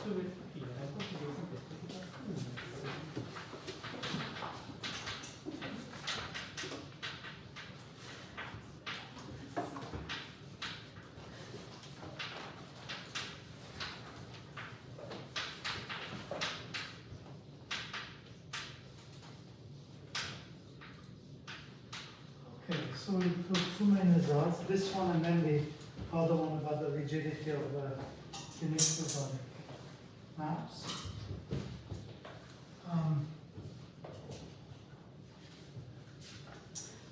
So we took two main results, this one and then the other one about the rigidity of the initial body maps.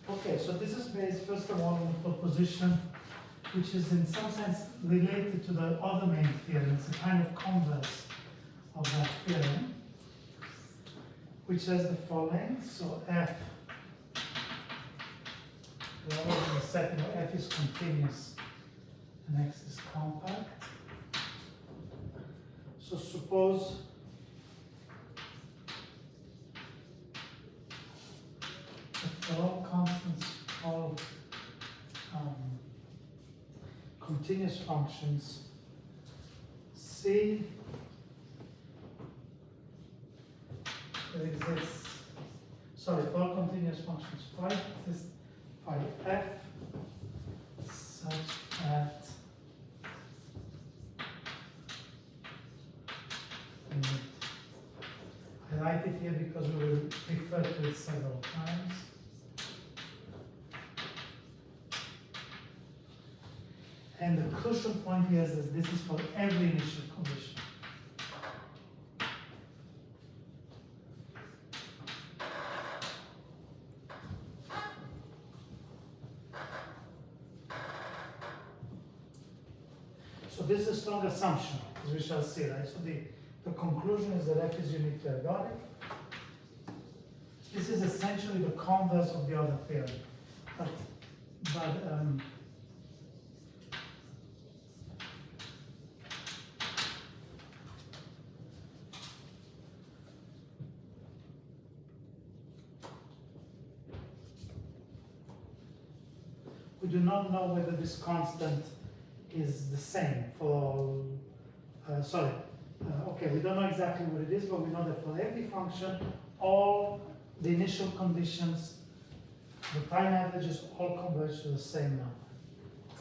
Okay, so this is based first of all on a proposition which is in some sense related to the other main theorem. It's a kind of converse of that theorem, which says the following. So F, the other setting of F is continuous and X is compact. So suppose that for all constants, all continuous functions, C that exists, sorry, for all continuous functions, phi exists phi F such that I write it here because we will refer to it several times. And the crucial point here is that this is for every initial condition. So this is a strong assumption, as we shall see, right? So the conclusion is that F is uniquely ergodic. This is essentially the converse of the other theorem. But we do not know whether this constant is the same for all, okay, we don't know exactly what it is, but we know that for every function, all the initial conditions, the prime averages all converge to the same number.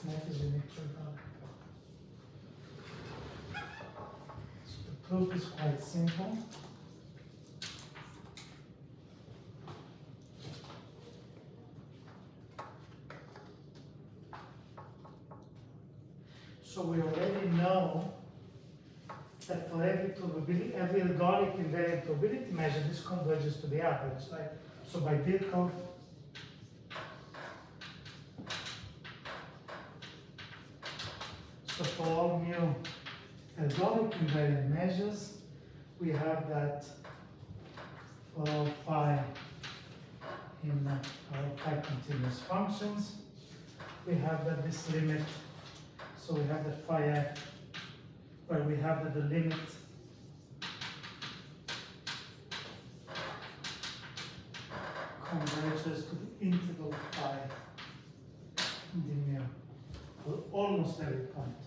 And F is unique to ergodic. So the proof is quite simple. So we already know that for every probability, every ergodic invariant probability measure, this converges to the average, right? So by Birkhoff, so for all mu ergodic invariant measures, we have that for all phi in all phi continuous functions, we have that this limit. So we have the phi f, where we have that the limit converges to the integral phi d mu for almost every point.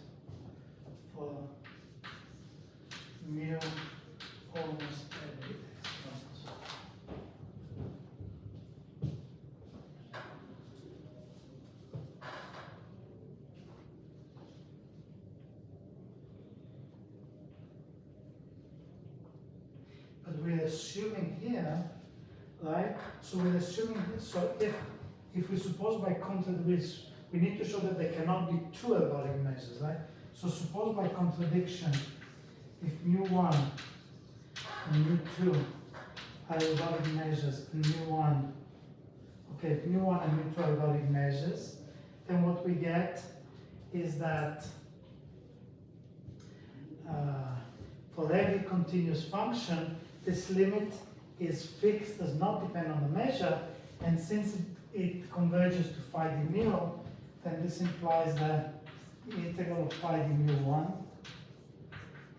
For mu, almost every x point. We're assuming here, right? So we're assuming this. So if we suppose by contradiction, we need to show that there cannot be two ergodic measures, right? So suppose by contradiction, if mu1 and mu2 are ergodic measures, and mu1, okay, if mu1 and mu2 are ergodic measures, then what we get is that for every continuous function, this limit is fixed, does not depend on the measure, and since it converges to phi d mu, then this implies that the integral of phi d mu 1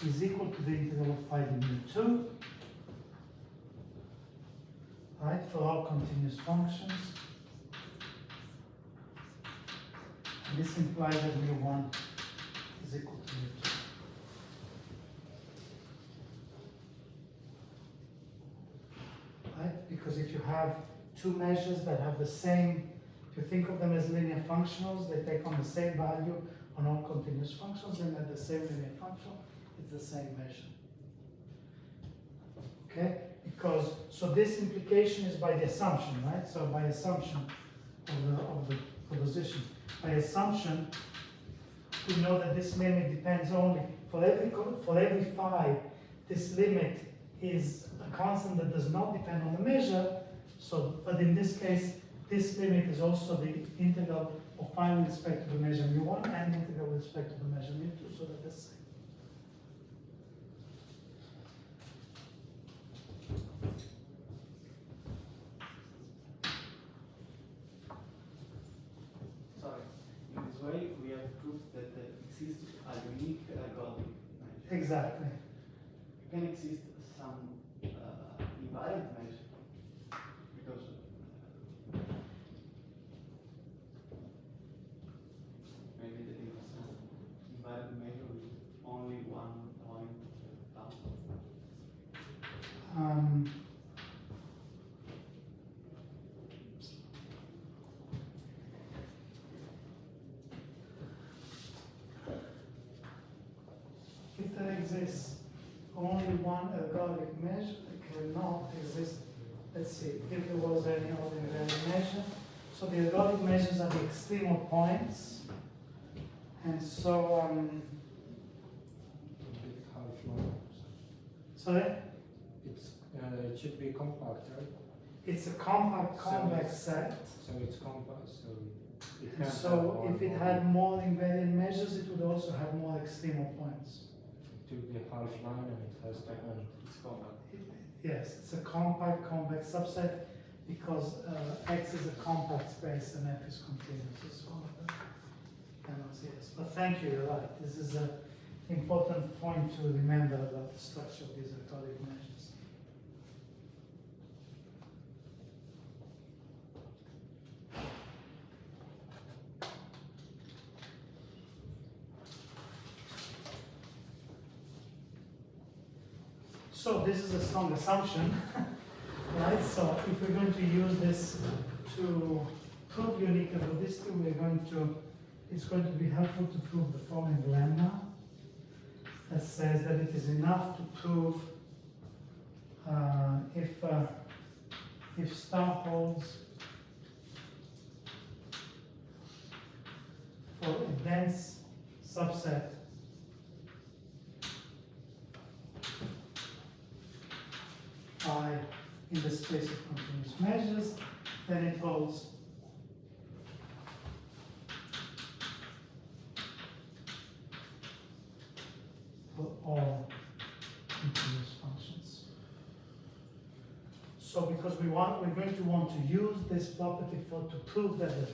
is equal to the integral of phi d mu 2, right, for all continuous functions. And this implies that mu 1 is equal to mu 2. because if you have two measures that have the same, if you think of them as linear functionals, they take on the same value on all continuous functions, and at the same linear function, it's the same measure. Okay? Because, so this implication is by the assumption, right? So by assumption of the proposition. By assumption, we know that this limit depends only, for every phi, this limit is a constant that does not depend on the measure. So, but in this case, this limit is also the integral of phi with respect to the measure mu1 and integral with respect to the measure mu2, so that the same. Sorry, in this way we have proved that there exists a unique ergodic measure. Exactly. Can exist some invariant measure, because maybe there is some invariant measure with only one point tau. If there exists only one ergodic measure, it cannot exist. Let's see, if there was any ordinary measure. So the ergodic measures are the extremal points. And so, sorry? It should be compact, right? It's a compact convex set. So it's compact, so it And can so if it had more invariant measures, it would also have more extremal points. It will be half line and it has the end. It's compact. Yes, it's a compact convex subset because X is a compact space and F is continuous. It's one of the canons, yes. But thank you, you're right. This is an important point to remember about the structure of these ergodic measures. So this is a strong assumption, right? So if we're going to use this to prove unique ergodicity, it's going to be helpful to prove the following lemma that says that it is enough to prove if star holds for a dense subset phi in the space of continuous measures, then it holds for all continuous functions. So because we're going to want to use this property to prove that the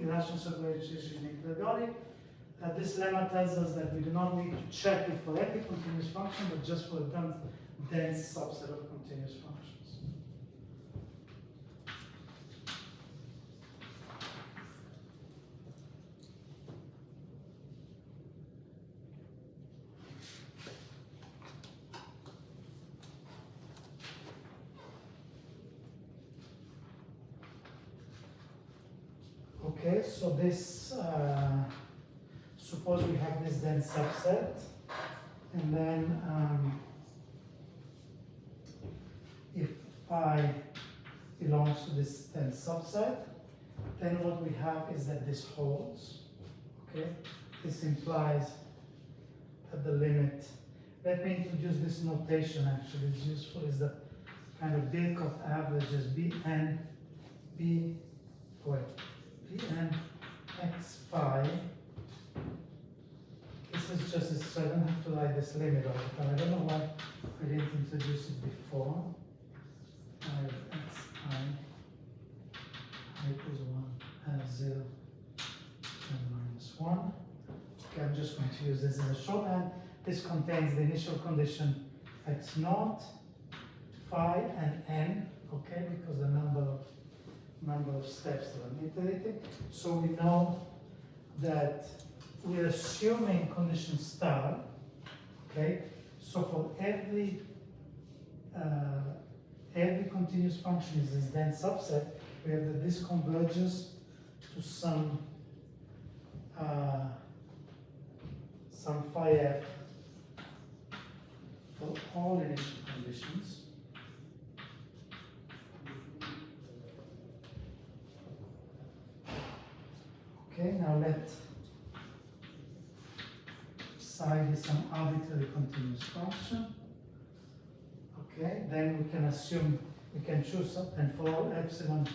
irrational circular edge is unique ergodic. This lemma tells us that we do not need to check it for every continuous function, but just for a dense subset of continuous functions. Okay, so this, suppose we have this dense subset, and then if phi belongs to this dense subset, then what we have is that this holds, okay? This implies that the limit, let me introduce this notation actually, it's useful, is the kind of Birkhoff averages Bn x phi. This is just, so I don't have to write this limit all the time. I don't know why I didn't introduce it before. I have x I equals 1, 0, and minus 1. Okay, I'm just going to use this as a shorthand. This contains the initial condition x naught, phi, and n, okay, because the number of steps that I'm iterating. So we know that we're assuming condition star, okay? So for every every continuous function is this dense subset, we have that this converges to some phi f for all initial conditions. Okay, now let psi be some arbitrary continuous function. Okay, then we can assume, we can choose and for all epsilon,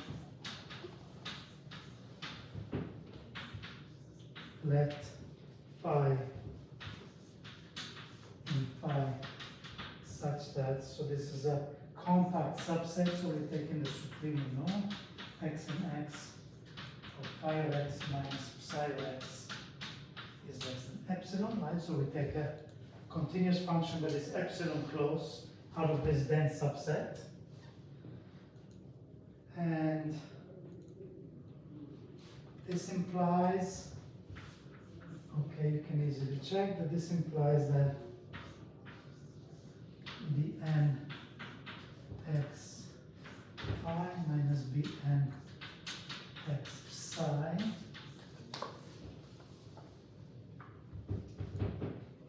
let phi and phi such that, so this is a compact subset, so we're taking the supreme norm, x and x, of phi of x minus psi of x is less than epsilon, right? So we take a continuous function that is epsilon close out of this dense subset. And this implies, okay, you can easily check that this implies that bn x phi minus bn x psi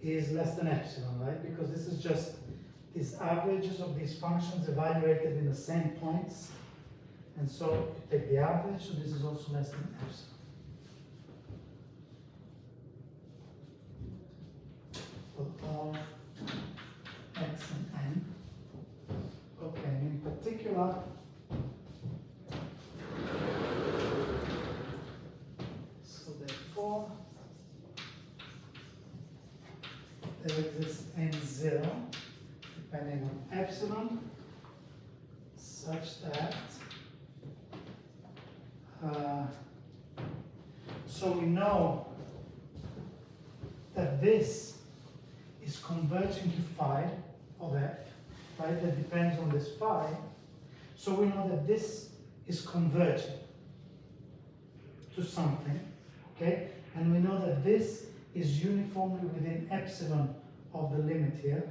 is less than epsilon, right? Because this is just these averages of these functions evaluated in the same points. And so you take the average, so this is also less than epsilon. For all x and n. Okay, and in particular, so therefore, there exists n0 depending on epsilon such that so we know that this is converging to phi of f, right? That depends on this phi. So we know that this is converging to something, okay? And we know that this is uniformly within epsilon of the limit here,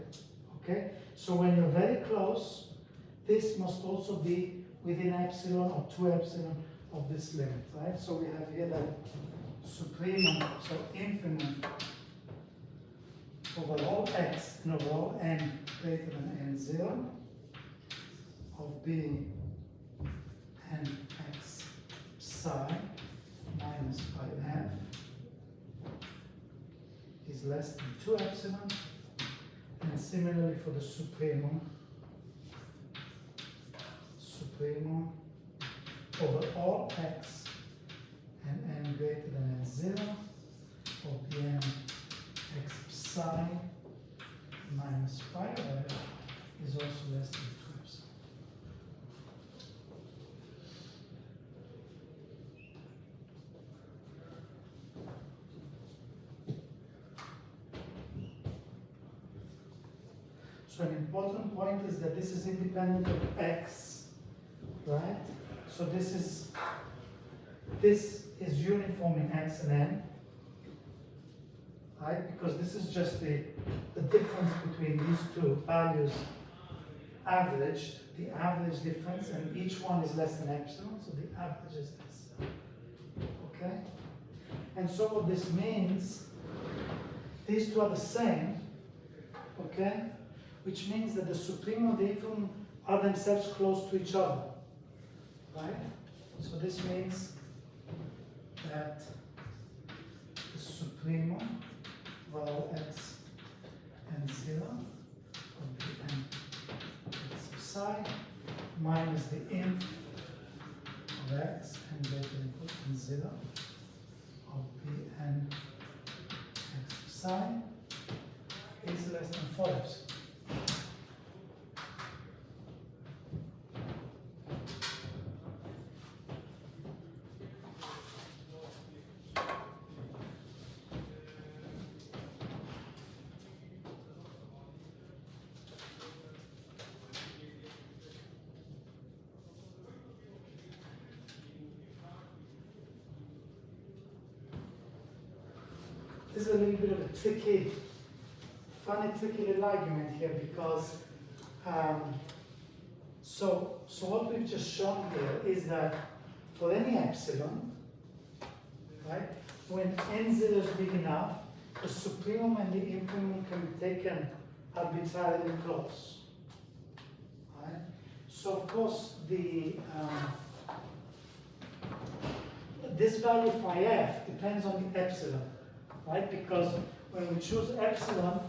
okay? So when you're very close, this must also be within epsilon or 2 epsilon of this limit, right? So we have here that supremum, so infimum over all x and over all n greater than n0 of b n x psi minus phi f is less than 2 epsilon, and similarly for the supremum over all x and n greater than n0 of bn x psi minus phi of f is also less than 2 epsilon. So an important point is that this is independent of x, right? So this is uniform in x and n, right? Because this is just the difference between these two values averaged, the average difference, and each one is less than epsilon, so the average is this. Okay? And so what this means, these two are the same, okay? Which means that the supremum and the infimum are themselves close to each other, right? So this means that the supremum of all x and 0 of bn x psi minus the inf of x and greater than equal to 0 of bn x psi is less than 4 epsilon. This is a little bit of a tricky, funny, tricky little argument here because So what we've just shown here is that for any epsilon, right, when n0 is big enough, the supremum and the infimum can be taken arbitrarily close. Right? So of course this value phi f depends on the epsilon, right? Because when we choose epsilon,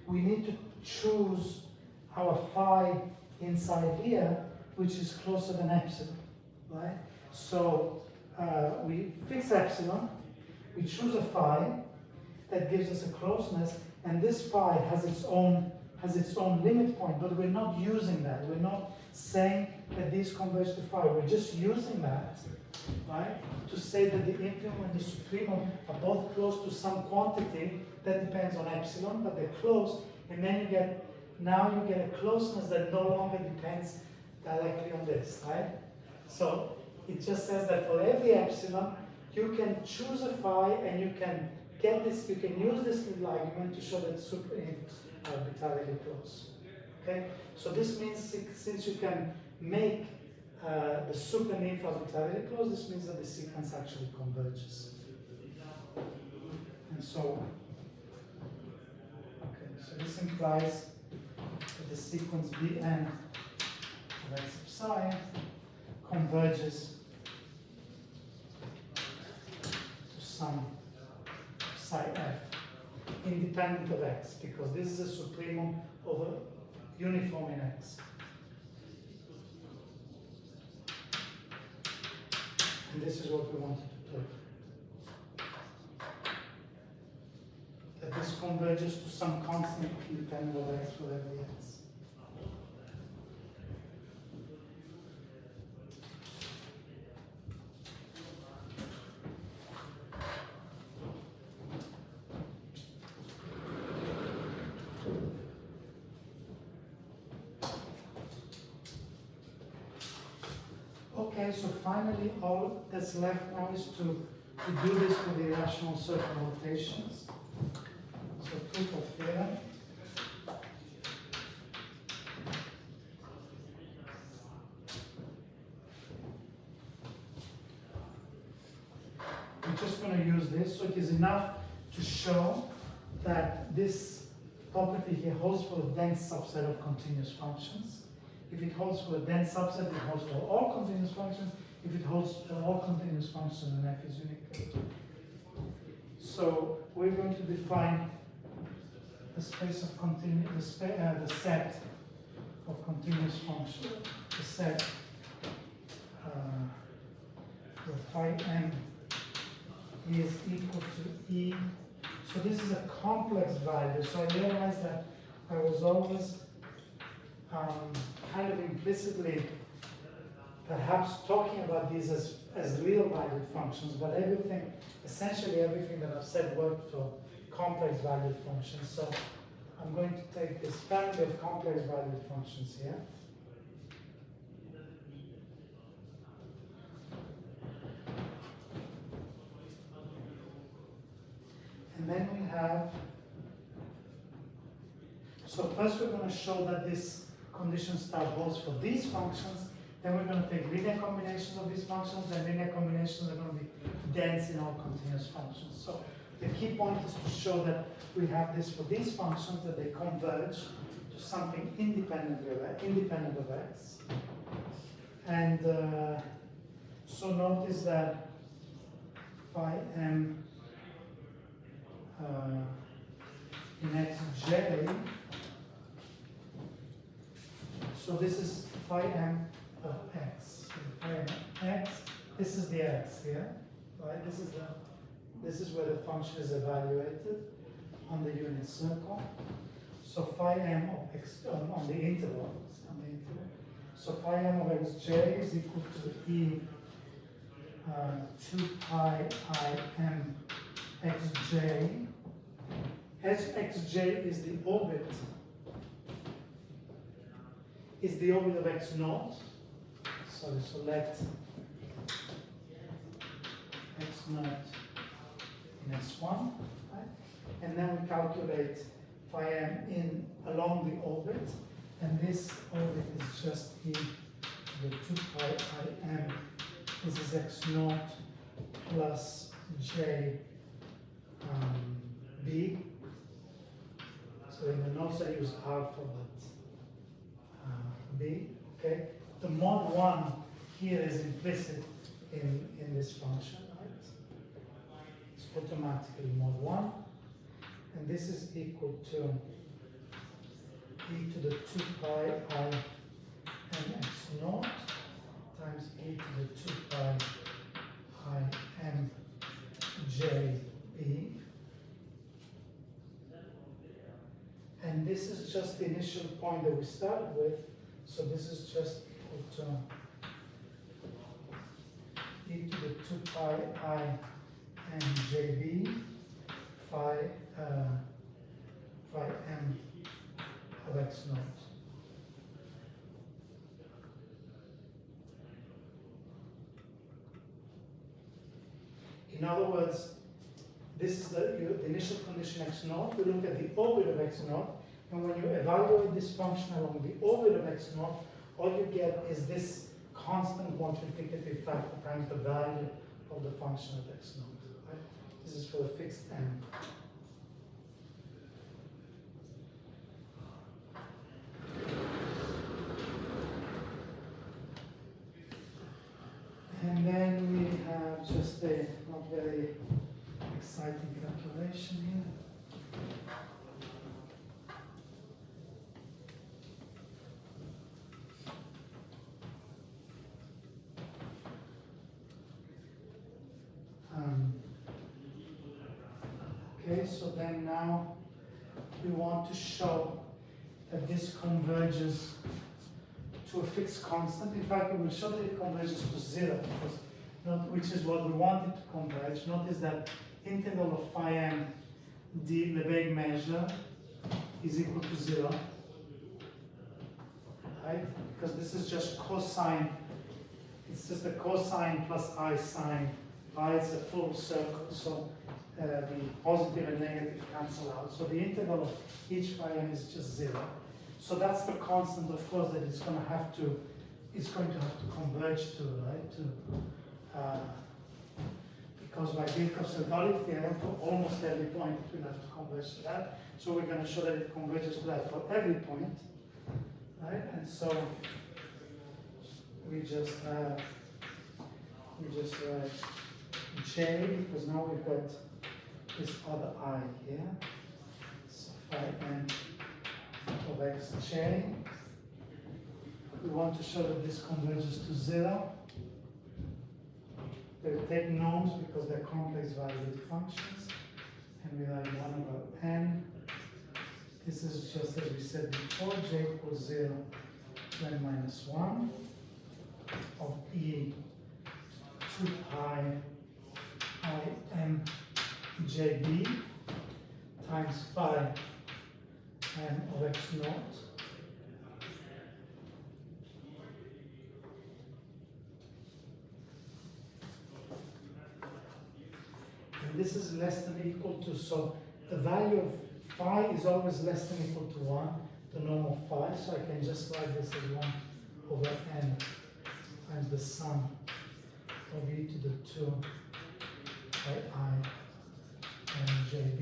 we need to choose our phi inside here, which is closer than epsilon, right? So we fix epsilon, we choose a phi that gives us a closeness, and this phi has its own limit point, but we're not using that. We're not saying that these converge to phi. We're just using that, right, to say that the infimum and the supremum are both close to some quantity that depends on epsilon, but they're close, and then you get a closeness that no longer depends directly on this, right? So it just says that for every epsilon, you can choose a phi and you can get this, you can use this little argument to show that superinfs are arbitrarily close. Okay? So this means since you can make the superinf arbitrarily close, this means that the sequence actually converges. And so, okay, so this implies that the sequence Bn of x sub psi converges to some psi f independent of x, because this is a supremum over uniform in x. And this is what we wanted to prove. That this converges to some constant independent of x for every x. Okay, so finally all that's left now is to do this with the irrational circle rotations. So proof of theorem. We're just going to use this, so it is enough to show that this property here holds for a dense subset of continuous functions. If it holds for a dense subset, it holds for all continuous functions. If it holds for all continuous functions, then f is unique. So we're going to define the space of the set of continuous functions, the set where phi m is equal to e. So this is a complex value. So I realized that I was always kind of implicitly perhaps talking about these as real valued functions, but essentially everything that I've said worked for complex valued functions. So I'm going to take this family of complex valued functions here. And then we have, so first we're going to show that this condition star holds for these functions, then we're going to take linear combinations of these functions, then linear combinations are going to be dense in all continuous functions. So the key point is to show that we have this for these functions, that they converge to something independent of x. And so notice that phi m in xj, so this is phi m of x. So phi m of x, this is the x here, right? This is where the function is evaluated on the unit circle. So phi m of x on the interval. So phi m of xj is equal to e 2 pi I m xj. Xj is the orbit of x naught. So let x naught in S1, right? And then we calculate phi m along the orbit, and this all of it is just e to the 2 pi I m. This is x naught plus j b. So in the notes I use alpha, but b, okay? The mod 1 here is implicit in this function, right? It's automatically mod 1. And this is equal to e to the 2 pi I m x naught times e to the 2 pi I m j b. And this is just the initial point that we started with, so this is just equal to e to the 2 pi I m j b phi m of x naught. In other words, this is the initial condition x naught. We look at the orbit of x naught, and when you evaluate this function along the orbit of x naught, all you get is this constant multiplicative factor times the value of the function of x naught. Right? This is for the fixed m. And then we have just a not very exciting calculation here. Okay, so then now we want to show that this converges to a fixed constant. In fact, we will show that it converges to 0, because which is what we want it to converge. Notice that integral of phi m d Lebesgue measure is equal to 0, right? Because this is just cosine. It's just a cosine plus I sine. I is a full circle, so the positive and negative cancel out. So the integral of each phi m is just 0. So that's the constant, of course, that it's going to have to converge to, right? Because by Birkhoff's Ergodic theorem, for almost every point, it will have to converge to that. So we're going to show that it converges to that for every point, right? And so we just write j, because now we've got this other I here. So phi m of xj. We want to show that this converges to 0. They take norms because they're complex valued functions. And we write 1 over n. This is just as we said before, j equals 0 to n minus 1 of e 2 pi I m j b times phi m of x naught. And this is less than or equal to, so the value of phi is always less than or equal to 1, the norm of phi, so I can just write this as 1 over n times the sum of e to the 2 by I and jb.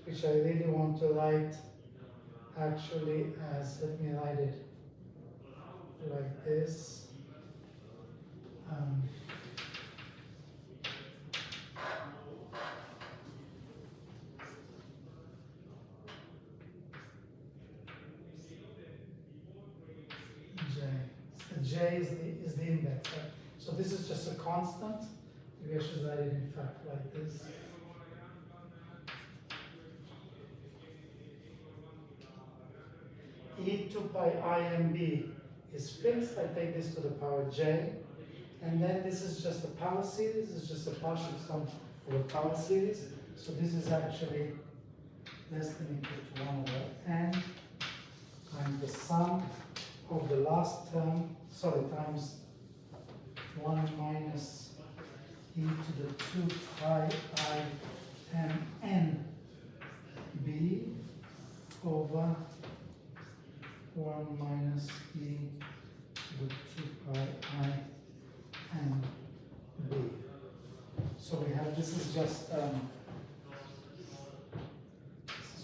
Which I really want to write actually as, let me write it like this. J is the index, right? So this is just a constant. Maybe I should write it in fact like this. E2 pi IMB is fixed. I take this to the power j. And then this is just a power series. It's just a partial sum of a power series. So this is actually less than equal to 1 over n times the sum of the last term, times 1 minus e to the 2 pi I and b over 1 minus e to the 2 pi I and b. So we have, this is just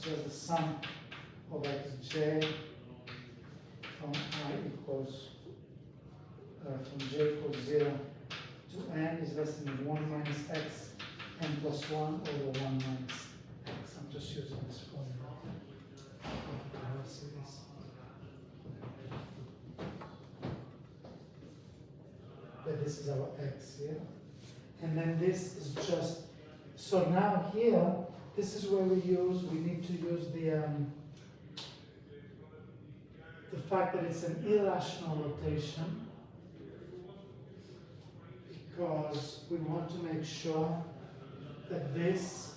the sum of xj from I equals, from j equals 0 to n is less than 1 minus x n plus 1 over 1 minus x. I'm just using this formula. But this is our x here. And then this is just, so now here, this is where we need to use the fact that it's an irrational rotation, because we want to make sure that this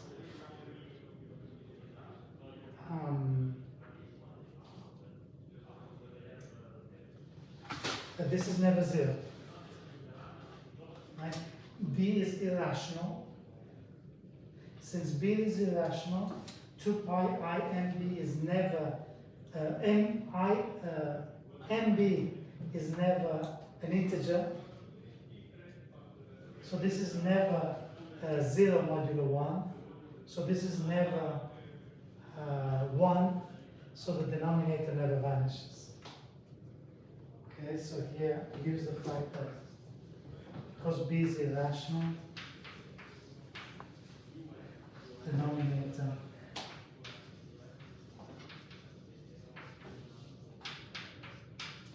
is never 0. Right? B is irrational. Since B is irrational, 2 pi I MB is never MB is never an integer. So this is never 0 modulo 1. So this is never 1. So the denominator never vanishes. Okay, so here use the fact that because B is irrational, denominator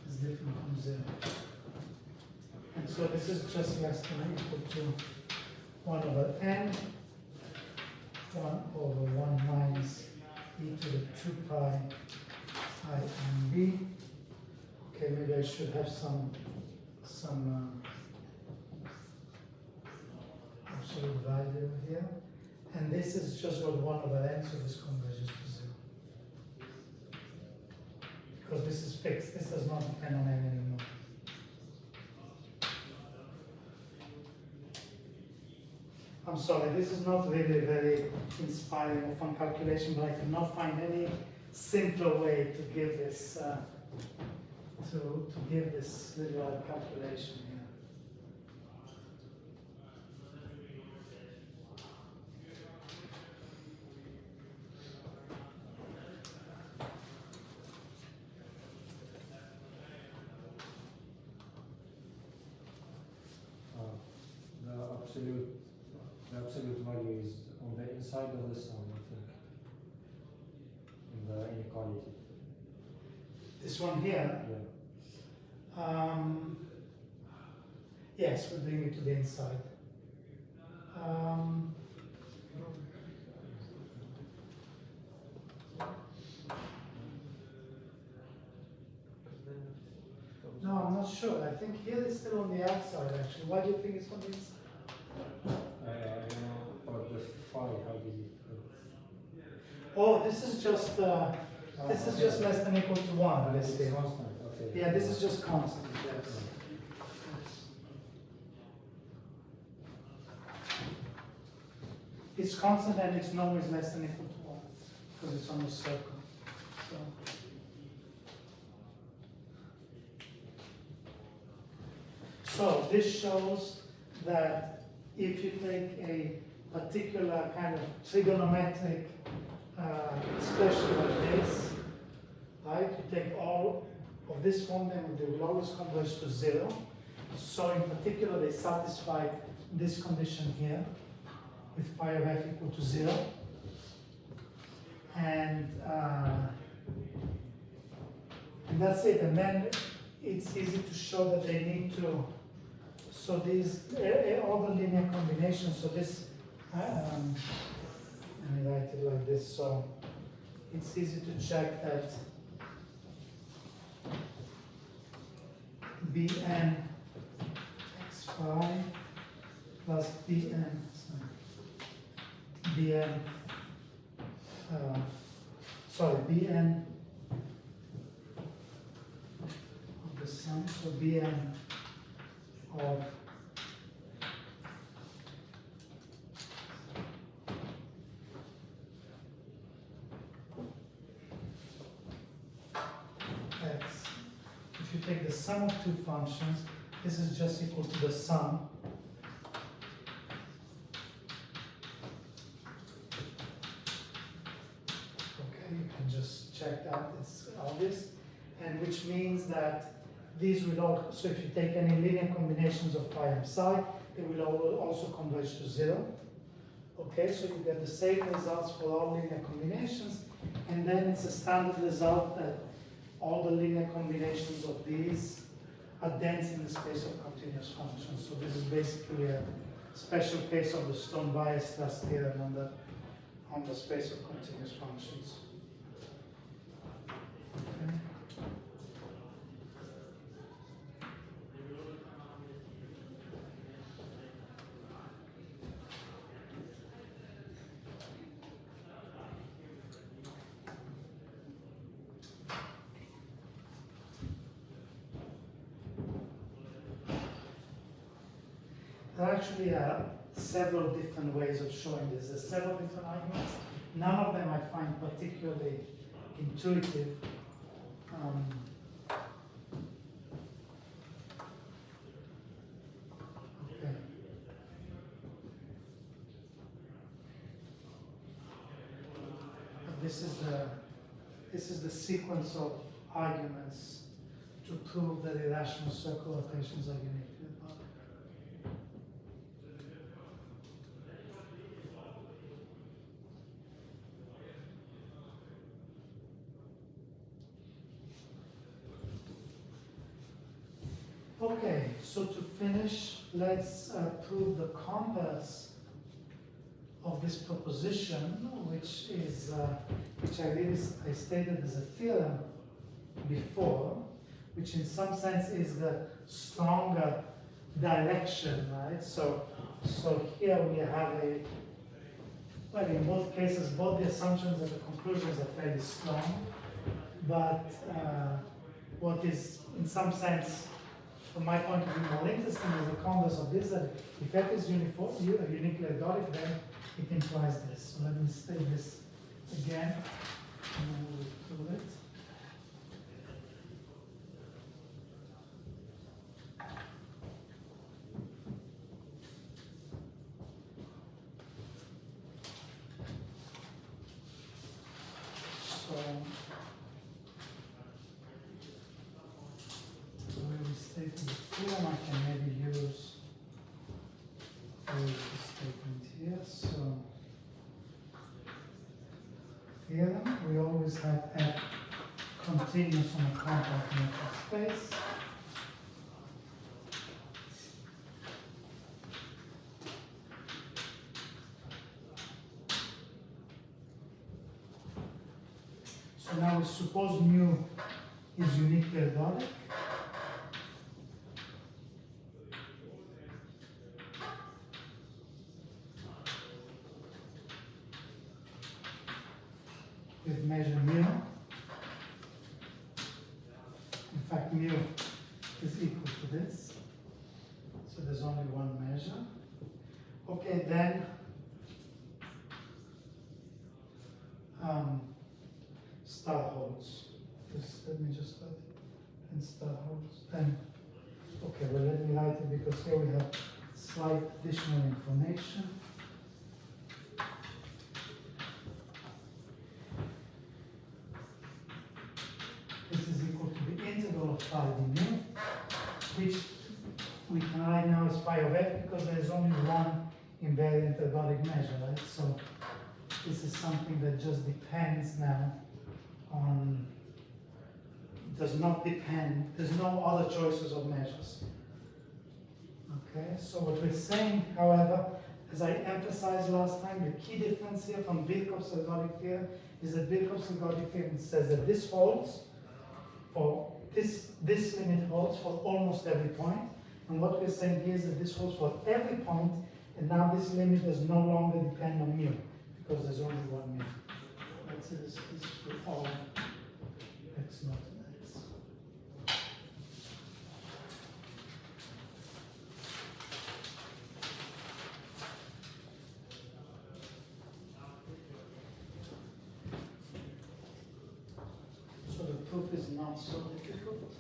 is different from 0. And so this is just less than or equal to 1 over n, 1 over 1 minus e to the 2 pi I and b. Okay, maybe I should have some absolute value here. And this is just got 1 over n, so this converges to 0. Because this is fixed, this does not depend on n anymore. I'm sorry, this is not really very inspiring or fun calculation, but I could not find any simpler way to give this to give this little calculation here. The absolute value is on the inside of the sum, I think, in the inequality. This one here? Yeah. Yes, we'll bring it to the inside. No, I'm not sure. I think here it's still on the outside, actually. Why do you think it's on the inside? Or the phi, how did it go? Oh, this is just less than or equal to 1. This This is here. constant, okay. Yeah, this is just constant. Yes. It's constant and its norm is less than or equal to 1 because it's on the circle. So this shows that if you take a particular kind of trigonometric expression like this, right, you take all of this form, then they will always converge to 0. So in particular, they satisfy this condition here with pi of f equal to 0. And that's it. And then it's easy to show that they need to, so these all the linear combinations, so this, let me write it like this, so it's easy to check that Bn x phi plus Bn, Bn, Bn of the sum, so Bn of the sum of two functions, this is just equal to the sum you can just check that, it's obvious. And which means that these will all, so if you take any linear combinations of phi and psi, they will all also converge to 0. Okay, so you get the same results for all linear combinations, and then it's a standard result that all the linear combinations of these are dense in the space of continuous functions. So this is basically a special case of the Stone-Weierstrass theorem on the space of continuous functions. Okay. There actually are several different ways of showing this. There's several different arguments. None of them I find particularly intuitive. Okay. But this is the sequence of arguments to prove that irrational circle rotations are unique to the body. Okay, so to finish, let's prove the converse of this proposition, which is which I stated as a theorem before, which in some sense is the stronger direction, right? So here we have well, in both cases, both the assumptions and the conclusions are fairly strong, but what is in some sense, from my point of view, more interesting is the converse of this, that if F is uniquely ergodic, then it implies this. So let me state this again, and then we'll prove it. So, where we stated the theorem, I can maybe use the statement here. So, theorem, we always have F continuous on a compact metric space. So now we suppose mu is uniquely ergodic. With measure mu. In fact, mu is equal to this. So there's only one measure. Okay, then star holds. Let me just start. And star holds. Then, okay, well, let me write it because here we have slight additional information. This is equal to the integral of phi d mu, which we can write now as phi of f because there is only one invariant ergodic measure, right? So this is something that just depends now on, does not depend, there's no other choices of measures. Okay, so what we're saying, however, as I emphasized last time, the key difference here from Birkhoff's ergodic theorem is that Birkhoff's ergodic theorem says that this holds for this limit holds for almost every point, and what we're saying here is that this holds for every point, and now this limit does no longer depend on mu because there's only one mu. That's this is for all x not x. So the proof is not so difficult.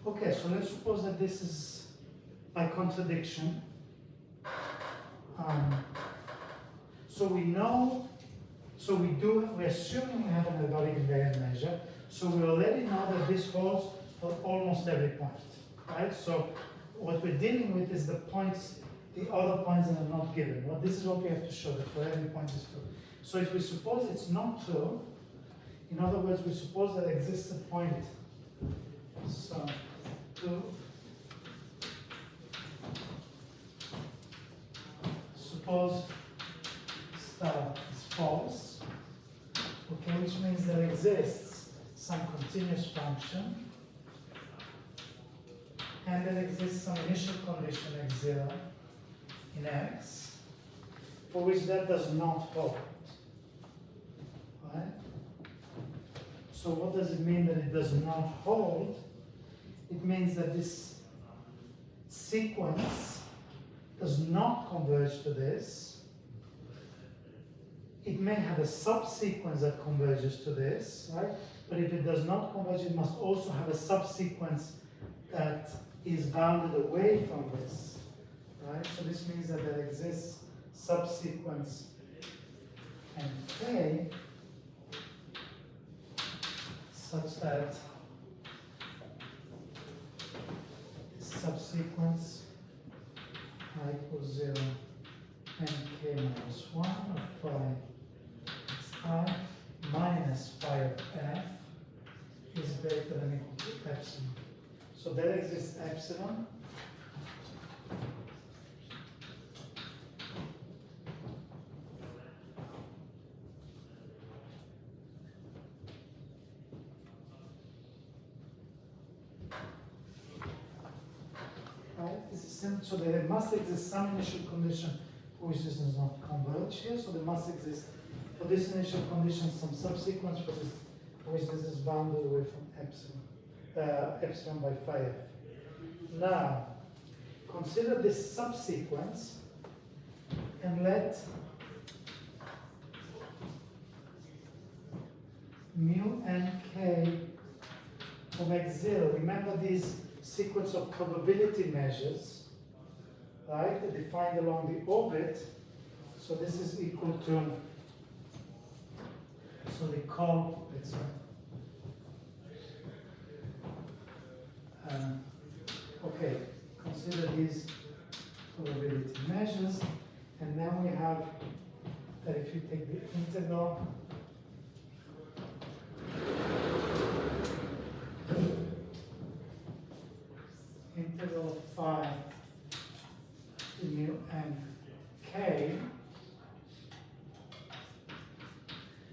Okay, so let's suppose that this is by contradiction. So we know, we're assuming we have an ergodic invariant measure, so we already know that this holds for almost every point, right? So what we're dealing with is the points, the other points that are not given. Well, this is what we have to show, that for every point is true. So if we suppose it's not true, in other words, we suppose that exists a point, so prove, suppose star is false, okay, which means there exists some continuous function, and there exists some initial condition x0 in x, for which that does not hold, right? So what does it mean that it does not hold? It means that this sequence does not converge to this. It may have a subsequence that converges to this, right? But if it does not converge, it must also have a subsequence that is bounded away from this, right? So this means that there exists subsequence and k such that subsequence I equals 0 and k minus 1 of phi xi minus phi of f is greater than equal to epsilon. So there exists epsilon. Right? This is simple. So there must exist some initial condition for which this does not converge here. So there must exist for this initial condition some subsequence for which this is bounded away from epsilon by phi f. Now, consider this subsequence and let mu n k of x0. Remember these sequence of probability measures, right, defined along the orbit. So this is equal to, so they call, let's okay, consider these probability measures, and then we have that if you take the integral of phi to mu n k.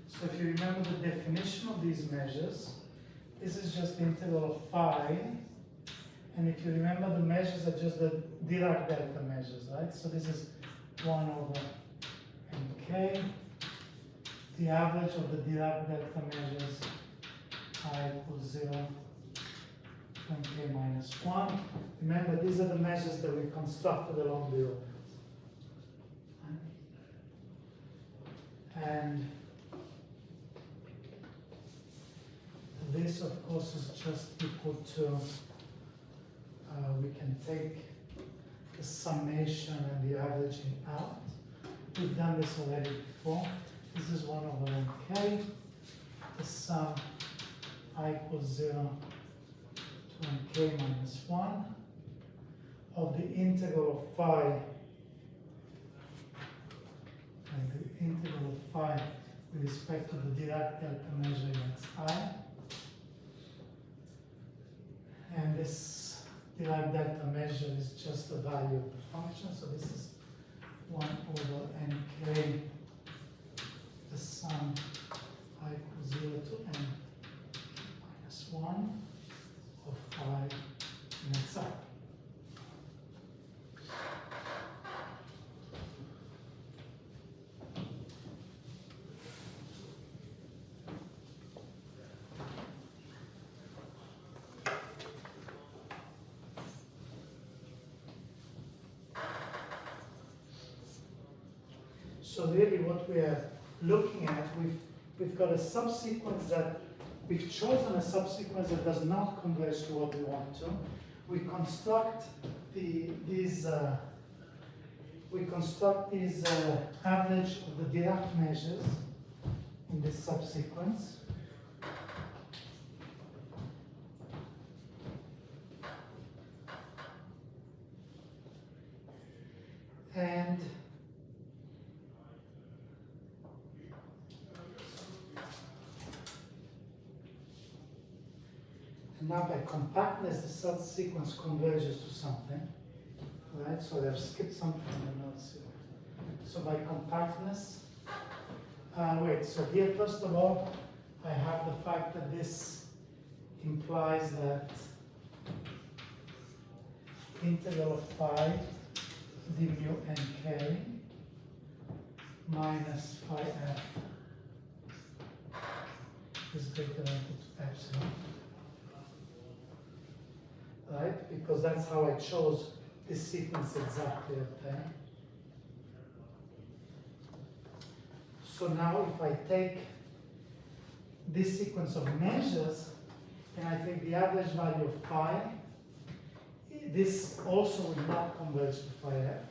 So if you remember the definition of these measures, this is just the integral of phi, and if you remember the measures are just the Dirac delta measures, right? So this is 1 over nk, the average of the Dirac delta measures I equals 0 and k minus 1. Remember, these are the measures that we constructed along the orbit. And this, of course, is just equal to, we can take the summation and the averaging out. We've done this already before. This is 1 over nk. The sum I equals 0 and k minus 1 of the integral of phi, and the integral of phi with respect to the Dirac delta measure xi, and this Dirac delta measure is just the value of the function, so this is 1 over nk, the sum I equals 0 to n minus 1 of phi in xi. So really what we are looking at, we've got a subsequence that, we've chosen a subsequence that does not converge to what we want to. We construct these average of the Dirac measures in this subsequence. And now by compactness, the subsequence converges to something, right? So they've skipped something in the notes here. So by compactness, so here first of all, I have the fact that this implies that integral of phi d mu n k minus phi f is greater than equal to epsilon. Right? Because that's how I chose this sequence exactly up there. So now if I take this sequence of measures and I take the average value of phi, this also will not converge to phi f.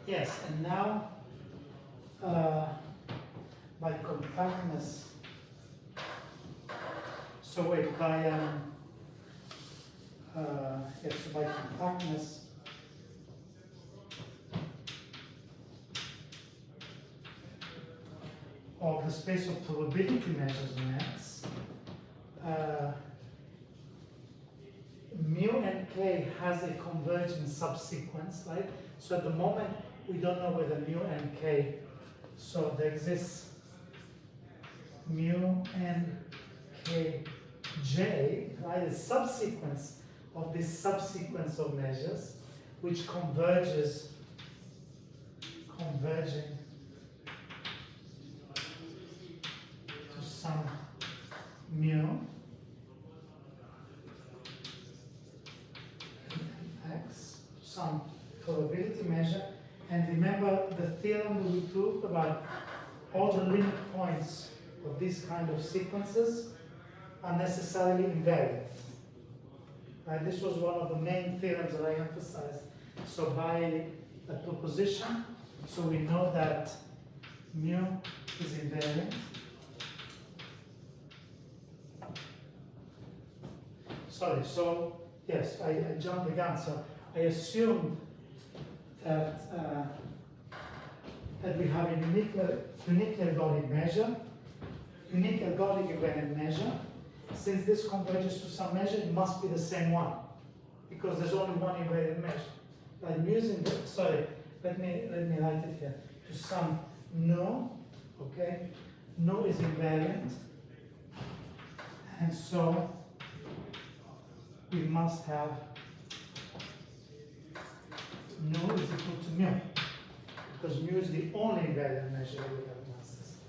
Yes, and now by compactness, so wait, by yes, so by compactness, of the space of probability measures in X, mu and k has a convergent subsequence, right? So at the moment, we don't know whether mu and k, so there exists mu n k j, right? A subsequence of this subsequence of measures, which converging to some mu x, some probability measure. And remember the theorem that we proved about all the limit points of these kind of sequences are necessarily invariant. Right? This was one of the main theorems that I emphasized. So by a proposition, so we know that mu is invariant. Sorry, so yes, I jumped the gun. So I assumed that that we have a unique ergodic measure, unique ergodic invariant measure. Since this converges to some measure, it must be the same one, because there's only one invariant measure. Like mu is invariant. Sorry, let me write it here. To some nu, okay, nu is invariant, and so we must have nu is equal to mu, because mu is the only invariant measure we have in our system.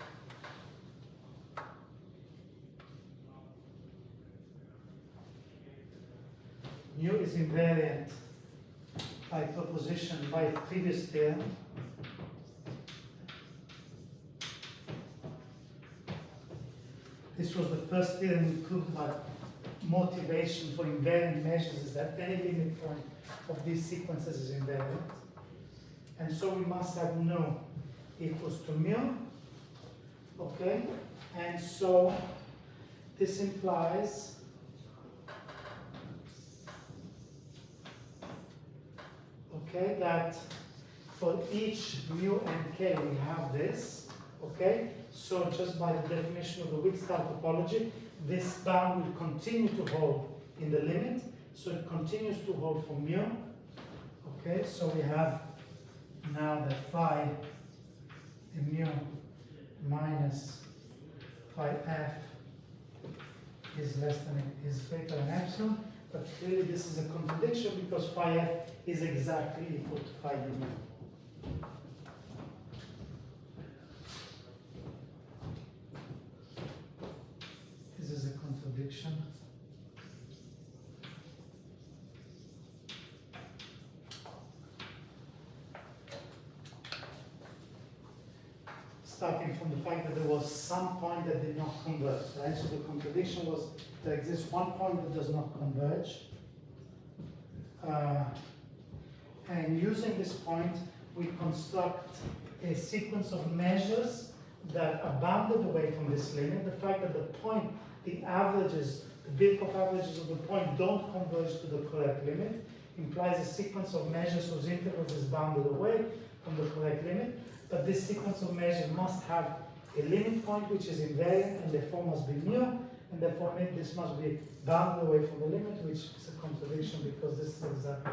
Mu is invariant by proposition by previous theorem. This was the first theorem we proved about motivation for invariant measures, is that any limit point of these sequences is invariant. And so we must have nu equals to mu, okay? And so this implies okay, that for each mu and k we have this, okay? So just by the definition of the Weak-Stahl topology, this bound will continue to hold in the limit, so it continues to hold for mu, okay? So we have now that phi mu minus phi f is greater than epsilon, but clearly this is a contradiction because phi f is exactly equal to phi d mu. This is a contradiction. starting from the fact that there was some point that did not converge, right? So the contradiction was there exists one point that does not converge. And using this point, we construct a sequence of measures that are bounded away from this limit. The fact that the point, the averages, the Birkhoff averages of the point don't converge to the correct limit implies a sequence of measures whose intervals is bounded away from the correct limit. But this sequence of measures must have a limit point which is invariant and therefore must be mu, and therefore this must be bounded away from the limit, which is a contradiction because this is exactly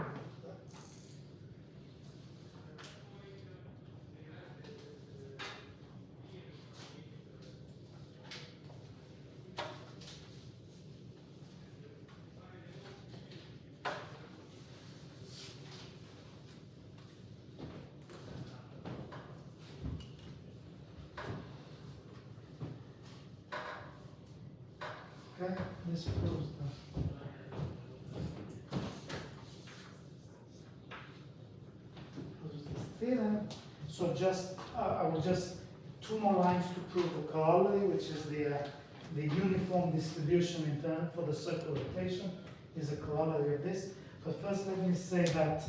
okay, this proves that. Proves this theorem. So just, I will just two more lines to prove the corollary, which is the uniform distribution in turn for the circle rotation is a corollary of this. But first let me say that,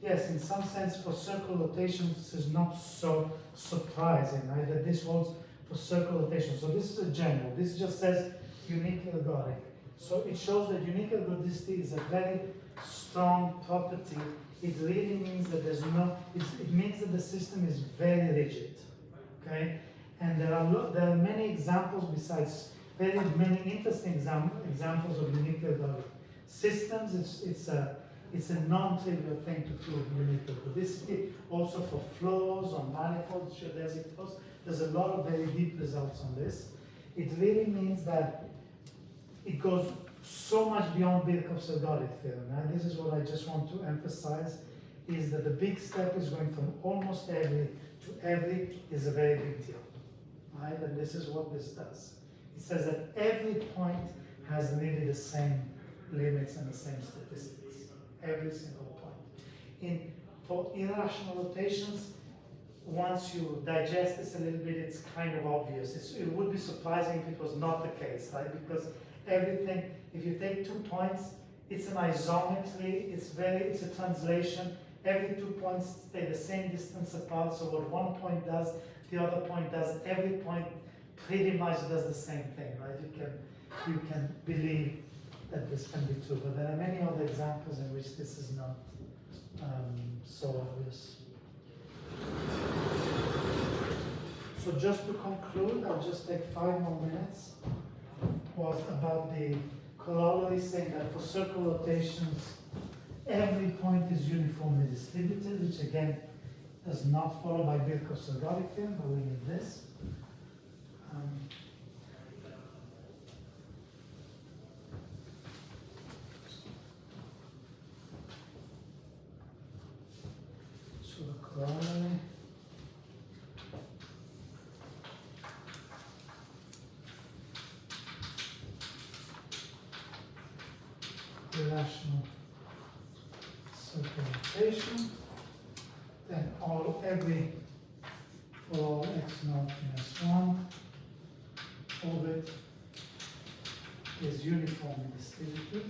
yes, in some sense for circle rotation this is not so surprising, right, that this holds for circle rotation. So this is a general, this just says unique ergodic. So it shows that unique ergodicity is a very strong property. It really means that there's no, it means that the system is very rigid, okay? And there are many examples besides, very many interesting examples of unique ergodic systems. It's a non-trivial thing to prove unique ergodicity. Also for flows on manifolds, geodesic flows, there's a lot of very deep results on this. It really means that it goes so much beyond Birkhoff's ergodic theorem. And this is what I just want to emphasize, is that the big step is going from almost every to every is a very big deal, right? And this is what this does. It says that every point has nearly the same limits and the same statistics. Every single point. For irrational rotations, once you digest this a little bit, it's kind of obvious. It would be surprising if it was not the case, right? Because everything, if you take 2 points, it's an isometry, it's a translation. Every 2 points stay the same distance apart, so what one point does, the other point does. Every point pretty much does the same thing, right? You can believe that this can be true, but there are many other examples in which this is not so obvious. So just to conclude, I'll just take 5 more minutes, was about the corollary saying that for circle rotations, every point is uniformly distributed, which again does not follow by Birkhoff's ergodic theorem, but we need this. So the corollary. Irrational circle rotation, then for all x naught minus 1, orbit is uniformly distributed.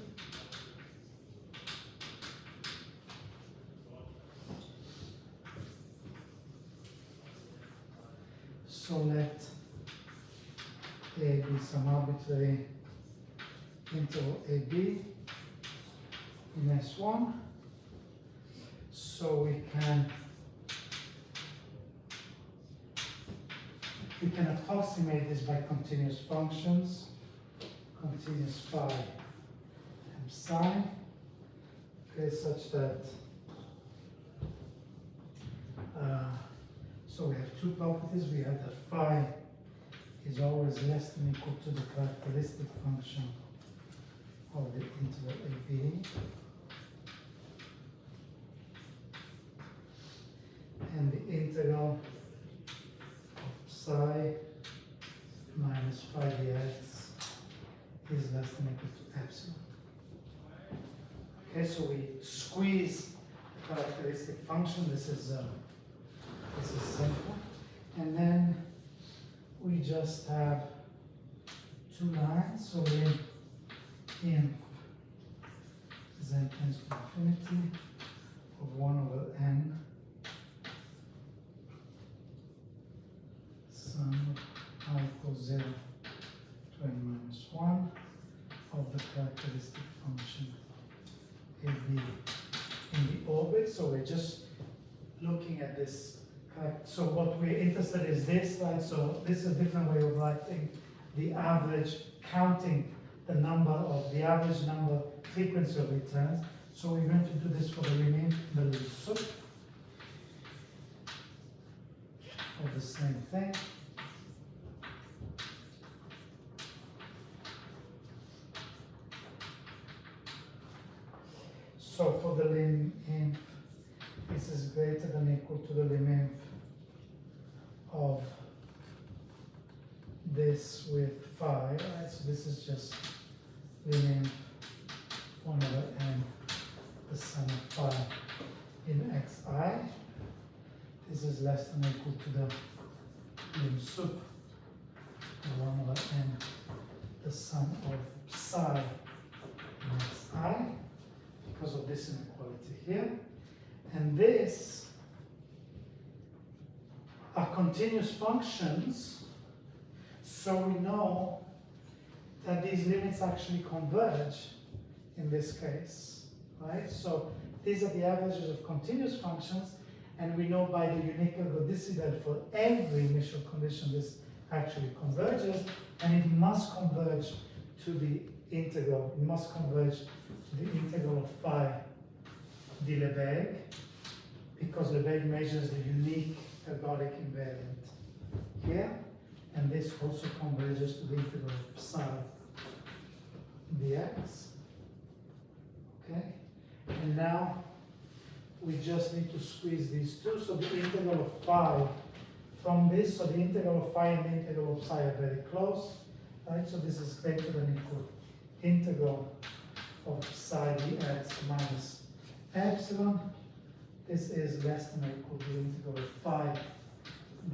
So let A be some arbitrary interval AB in S1. So we can approximate this by continuous functions, continuous phi and psi, okay, such that so we have 2 properties. We have that phi is always less than or equal to the characteristic function of the interval AB. And the integral of psi minus phi dx is less than or equal to epsilon. Okay, so we squeeze characteristic function. This is simple. And then we just have two lines. So we inf z tends to infinity of 1 over n sum I equals 0 to n minus 1 of the characteristic function AB in the orbit. So we're just looking at this. So what we're interested is this, right? So this is a different way of writing the average, counting the number of the average number frequency of returns. So we're going to do this for the limit, the little soup of the same thing. So for the lim inf, this is greater than equal to the lim inf of this with phi, right? So this is just lim inf 1 over n, the sum of phi in xi. This is less than or equal to the lim sup of 1 over n, the sum of psi in xi, because of this inequality here. And this are continuous functions, so we know that these limits actually converge in this case, right? So these are the averages of continuous functions, and we know by the unique ergodicity that for every initial condition this actually converges, and it must converge to the integral. It must converge to the integral of phi d Lebesgue, because Lebesgue measures the unique ergodic invariant here, and this also converges to the integral of psi dx. Okay, and now we just need to squeeze these two. So the integral of phi from this, so the integral of phi and the integral of psi are very close, right? So this is greater than equal integral of psi dx minus epsilon. This is less than or equal to the integral of phi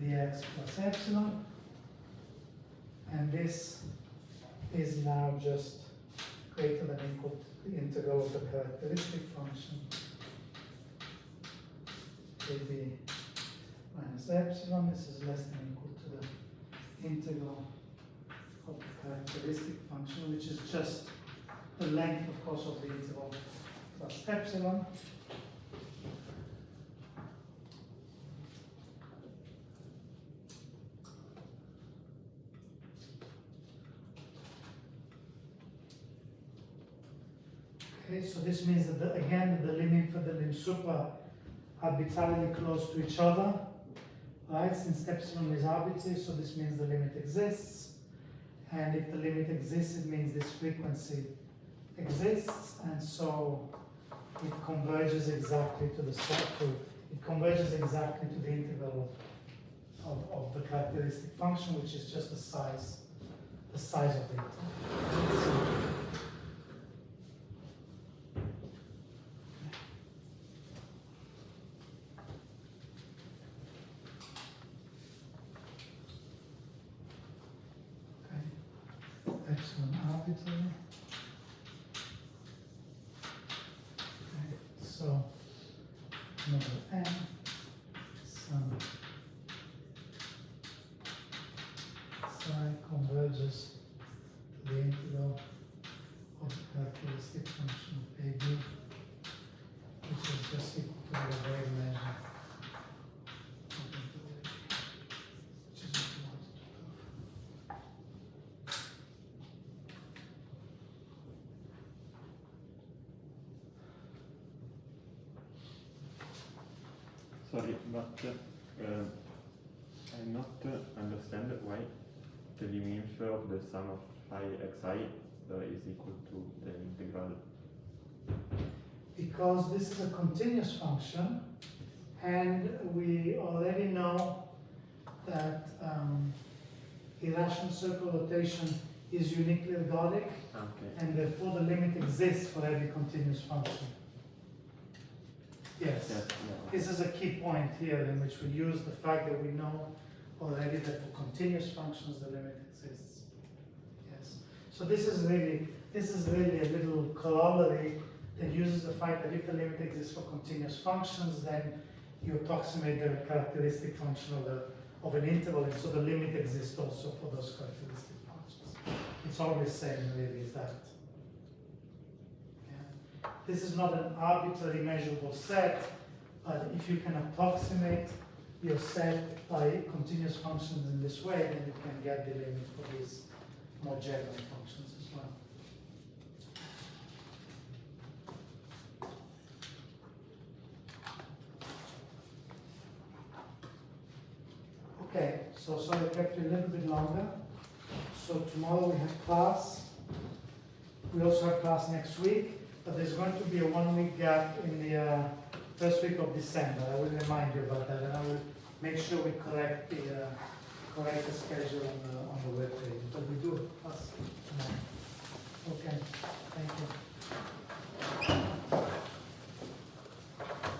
dx plus epsilon. And this is now just greater than or equal to the integral of the characteristic function AB minus epsilon. This is less than or equal to the integral of the characteristic function, which is just the length, of course, of the interval plus epsilon. Okay, so this means that again the limit for the lim sup are arbitrarily close to each other, right? Since epsilon is arbitrary, so this means the limit exists. And if the limit exists, it means this frequency exists, and so it converges exactly to the circle. It converges exactly to the integral of the characteristic function, which is just the size of the interval. Epsilon arbitrary. Okay, so number n sum psi converges to the integral of the characteristic function of AB, which is just equal to the Lebesgue measure of the interval, which is what we wanted to prove. Sorry, but I not understand why the limit of the sum of phi xi is equal to the integral. Because this is a continuous function, and we already know that irrational circle rotation is uniquely ergodic, Okay. and therefore the limit exists for every continuous function. Yes. Yes, yeah. This is a key point here in which we use the fact that we know already that for continuous functions the limit exists. Yes. So this is really a little corollary that uses the fact that if the limit exists for continuous functions, then you approximate the characteristic function of an interval, and so the limit exists also for those characteristic functions. It's always saying really is that. Yeah. This is not an arbitrary measurable set, but if you can approximate your set by continuous functions in this way, then you can get the limit for these more general functions as well. Okay, so sorry I kept you a little bit longer. So tomorrow we have class. We also have class next week, but there's going to be a 1 week gap in the first week of December. I will remind you about that, and I will make sure we correct the schedule on the web page. But we do have class tomorrow. Okay, thank you.